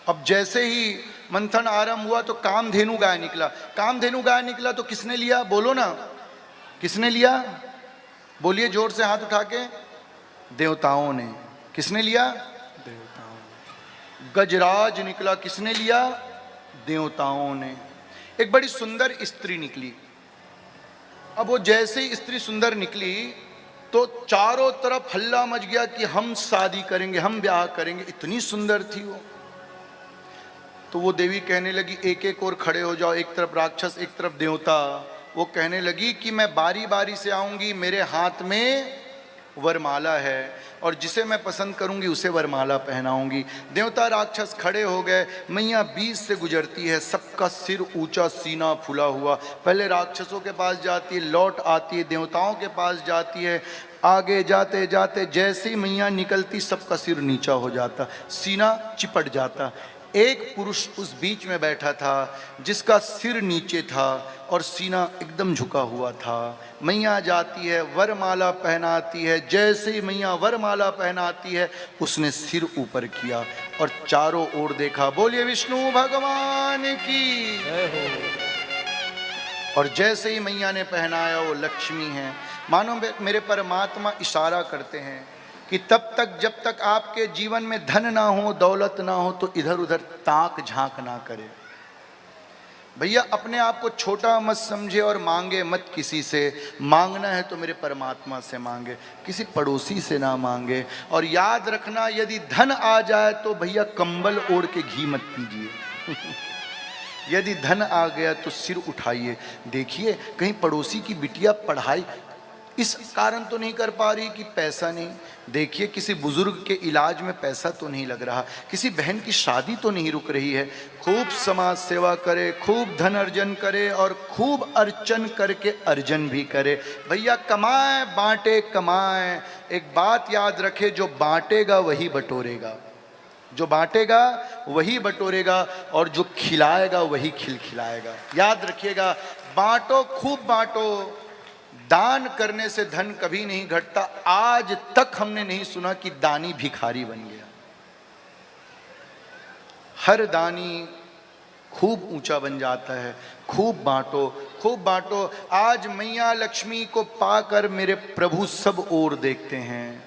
अब जैसे ही मंथन आरंभ हुआ तो कामधेनु गाय निकला। कामधेनु गाय निकला तो किसने लिया, बोलो ना, किसने लिया? बोलिए जोर से हाथ उठा के। देवताओं ने। किसने लिया? देवताओं ने। गजराज निकला, किसने लिया? देवताओं ने। एक बड़ी सुंदर स्त्री निकली। अब वो जैसे ही स्त्री सुंदर निकली तो चारों तरफ हल्ला मच गया कि हम शादी करेंगे, हम ब्याह करेंगे। इतनी सुंदर थी वो। तो वो देवी कहने लगी एक एक और खड़े हो जाओ, एक तरफ राक्षस एक तरफ देवता। वो कहने लगी कि मैं बारी बारी से आऊंगी, मेरे हाथ में वरमाला है और जिसे मैं पसंद करूंगी उसे वरमाला पहनाऊंगी। देवता राक्षस खड़े हो गए। मैया बीच से गुजरती है, सबका सिर ऊंचा, सीना फुला हुआ। पहले राक्षसों के पास जाती है, लौट आती है, देवताओं के पास जाती है। आगे जाते जाते जैसे ही मैया निकलती सबका सिर नीचा हो जाता, सीना चिपट जाता। एक पुरुष उस बीच में बैठा था जिसका सिर नीचे था और सीना एकदम झुका हुआ था। मैया जाती है, वरमाला पहनाती है। जैसे ही मैया वरमाला पहनाती है उसने सिर ऊपर किया और चारों ओर देखा। बोलिए विष्णु भगवान की। और जैसे ही मैया ने पहनाया वो लक्ष्मी है। मानो मेरे परमात्मा इशारा करते हैं कि तब तक जब तक आपके जीवन में धन ना हो, दौलत ना हो, तो इधर उधर ताक झांक ना करे। भैया अपने आप को छोटा मत समझे और मांगे मत किसी से। मांगना है तो मेरे परमात्मा से मांगे, किसी पड़ोसी से ना मांगे। और याद रखना, यदि धन आ जाए तो भैया कंबल ओढ़ के घी मत पीजिए। यदि धन आ गया तो सिर उठाइए। देखिए कहीं पड़ोसी की बिटिया पढ़ाई इस कारण तो नहीं कर पा रही कि पैसा नहीं। देखिए किसी बुजुर्ग के इलाज में पैसा तो नहीं लग रहा, किसी बहन की शादी तो नहीं रुक रही है। खूब समाज सेवा करे, खूब धन अर्जन करे और खूब अर्चन करके अर्जन भी करे। भैया कमाए बांटे कमाए। एक बात याद रखे, जो बांटेगा वही बटोरेगा, जो बांटेगा वही बटोरेगा और जो खिलाएगा वही खिलाएगा। याद रखिएगा, बांटो, खूब बांटो। दान करने से धन कभी नहीं घटता। आज तक हमने नहीं सुना कि दानी भिखारी बन गया। हर दानी खूब ऊंचा बन जाता है। खूब बांटो, खूब बांटो। आज मैया लक्ष्मी को पाकर मेरे प्रभु सब ओर देखते हैं।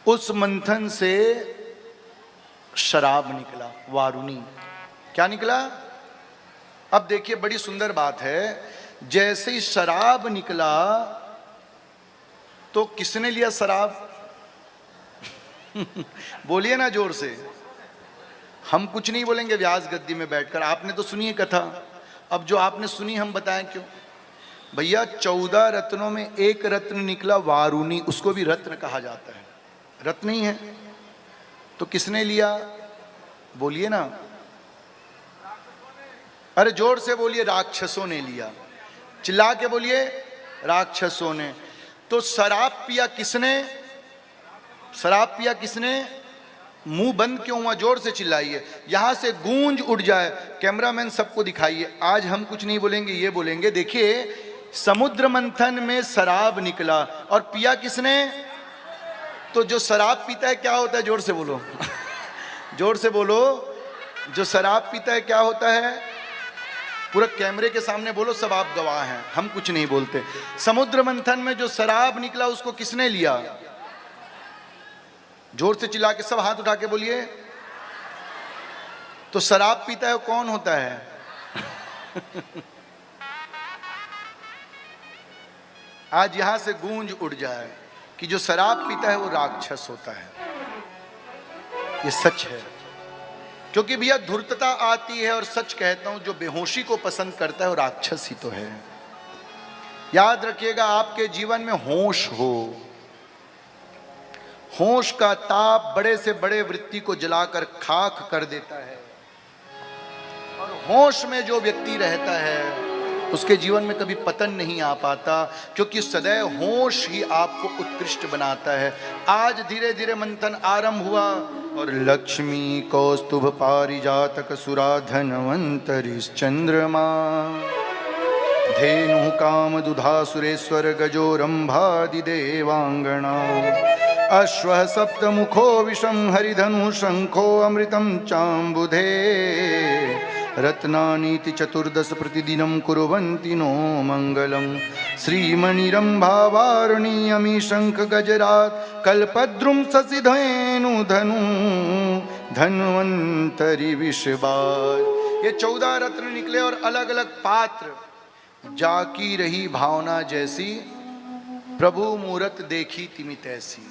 उस मंथन से शराब निकला, वारुणी। क्या निकला? अब देखिए बड़ी सुंदर बात है। जैसे ही शराब निकला तो किसने लिया शराब? बोलिए ना जोर से। हम कुछ नहीं बोलेंगे व्यास गद्दी में बैठकर। आपने तो सुनी है कथा। अब जो आपने सुनी हम बताएं क्यों? भैया 14 रत्नों में एक रत्न निकला वारुणी। उसको भी रत्न कहा जाता है, रत्न ही है। तो किसने लिया? बोलिए ना, अरे जोर से बोलिए। राक्षसों ने लिया। चिल्ला के बोलिए, राक्षसों ने। तो शराब पिया किसने? शराब पिया किसने? मुंह बंद क्यों हुआ? जोर से चिल्लाइए, यहां से गूंज उठ जाए। कैमरामैन सबको दिखाइए। आज हम कुछ नहीं बोलेंगे, ये बोलेंगे। देखिए समुद्र मंथन में शराब निकला और पिया किसने? तो जो शराब पीता है क्या होता है? जोर से बोलो। जोर से बोलो। जो शराब पीता है क्या होता है? पूरा कैमरे के सामने बोलो, सब आप गवाह हैं, हम कुछ नहीं बोलते। समुद्र मंथन में जो शराब निकला उसको किसने लिया? जोर से चिल्ला के सब हाथ उठा के बोलिए। तो शराब पीता है कौन होता है? आज यहां से गूंज उड़ जाए कि जो शराब पीता है वो राक्षस होता है। ये सच है। क्योंकि भैया धूर्तता आती है और सच कहता हूं, जो बेहोशी को पसंद करता है वो राक्षस ही तो है। याद रखिएगा, आपके जीवन में होश हो। होश का ताप बड़े से बड़े वृत्ति को जलाकर खाक कर देता है। और होश में जो व्यक्ति रहता है उसके जीवन में कभी पतन नहीं आ पाता, क्योंकि सदैव होश ही आपको उत्कृष्ट बनाता है। आज धीरे धीरे मंथन आरंभ हुआ और लक्ष्मी कौस्तुभ पारिजातक सुराधनवंतरिश्चंद्रमा धेनु काम दुधा सुरेश्वर गजो रंभादि देवांगना अश्वः सप्तमुखो विषं हरिधनु शंखो अमृतं चाम्बुधे रत्नानीति चतुर्दश प्रतिदिनं कुर्वन्ति नो मङ्गलं श्रीमणिरम्भावारुणीयमी शंख गजरात् कल्पद्रुम शशिधेनु धनु धन्वंतरि विषबाज। ये 14 रत्न निकले और अलग अलग पात्र। जाकी रही भावना जैसी प्रभु मूरत देखी तिमित ऐसी।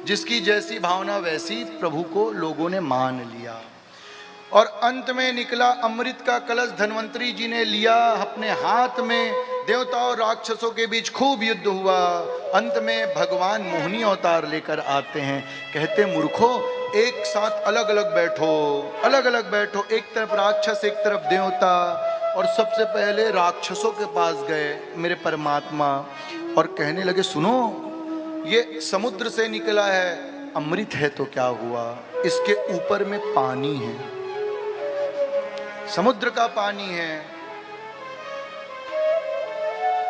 जिसकी जैसी भावना वैसी प्रभु को लोगों ने मान लिया। और अंत में निकला अमृत का कलश धन्वंतरी जी ने लिया अपने हाथ में। देवताओं और राक्षसों के बीच खूब युद्ध हुआ। अंत में भगवान मोहिनी अवतार लेकर आते हैं। कहते मूर्खों, एक साथ अलग अलग बैठो, अलग अलग बैठो। एक तरफ राक्षस, एक तरफ देवता। और सबसे पहले राक्षसों के पास गए मेरे परमात्मा और कहने लगे, सुनो, ये समुद्र से निकला है, अमृत है तो क्या हुआ, इसके ऊपर में पानी है, समुद्र का पानी है।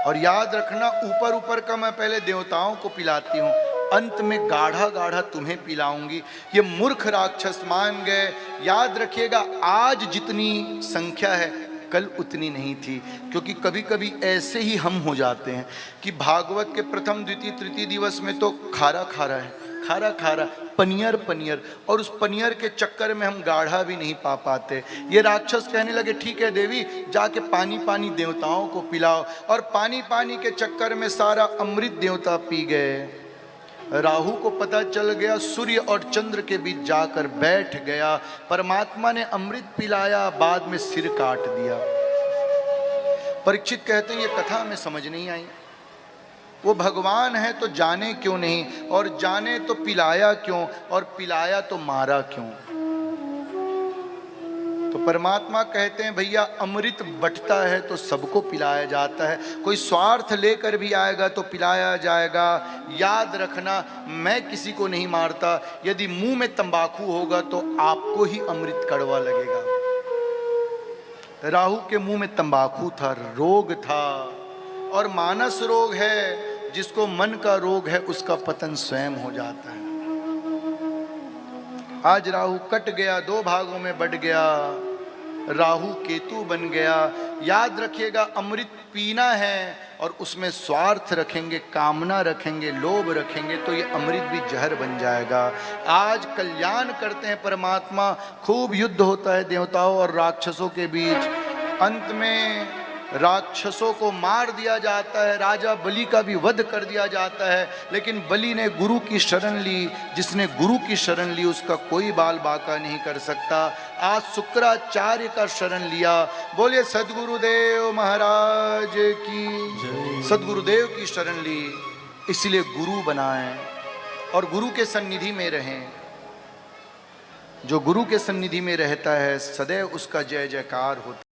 और याद रखना, ऊपर ऊपर का मैं पहले देवताओं को पिलाती हूं, अंत में गाढ़ा गाढ़ा तुम्हें पिलाऊंगी। ये मूर्ख राक्षस मान गए। याद रखिएगा, आज जितनी संख्या है कल उतनी नहीं थी। क्योंकि कभी कभी ऐसे ही हम हो जाते हैं कि भागवत के प्रथम द्वितीय तृतीय दिवस में तो खारा खारा है, खारा खारा, पनियर पनियर, और उस पनियर के चक्कर में हम गाढ़ा भी नहीं पा पाते। ये राक्षस कहने लगे, ठीक है देवी, जाके पानी पानी देवताओं को पिलाओ। और पानी पानी के चक्कर में सारा अमृत देवता पी गए। राहु को पता चल गया, सूर्य और चंद्र के बीच जाकर बैठ गया। परमात्मा ने अमृत पिलाया, बाद में सिर काट दिया। परीक्षित कहते हैं, ये कथा में समझ नहीं आई। वो भगवान है तो जाने क्यों नहीं, और जाने तो पिलाया क्यों, और पिलाया तो मारा क्यों। तो परमात्मा कहते हैं, भैया अमृत बंटता है तो सबको पिलाया जाता है। कोई स्वार्थ लेकर भी आएगा तो पिलाया जाएगा। याद रखना, मैं किसी को नहीं मारता। यदि मुंह में तंबाकू होगा तो आपको ही अमृत कड़वा लगेगा। राहु के मुंह में तंबाकू था, रोग था। और मानस रोग है, जिसको मन का रोग है उसका पतन स्वयं हो जाता है। आज राहु कट गया, 2 भागों में बट गया, राहु केतु बन गया। याद रखिएगा, अमृत पीना है और उसमें स्वार्थ रखेंगे, कामना रखेंगे, लोभ रखेंगे तो ये अमृत भी जहर बन जाएगा। आज कल्याण करते हैं परमात्मा, खूब युद्ध होता है देवताओं और राक्षसों के बीच। अंत में राक्षसों को मार दिया जाता है, राजा बलि का भी वध कर दिया जाता है। लेकिन बलि ने गुरु की शरण ली। जिसने गुरु की शरण ली उसका कोई बाल बाका नहीं कर सकता। आज शुक्राचार्य का शरण लिया। बोलिए सद्गुरुदेव महाराज की, सद्गुरुदेव की शरण ली, इसलिए गुरु बनाएं और गुरु के सन्निधि में रहें। जो गुरु के सन्निधि में रहता है सदैव उसका जय जयकार होता है।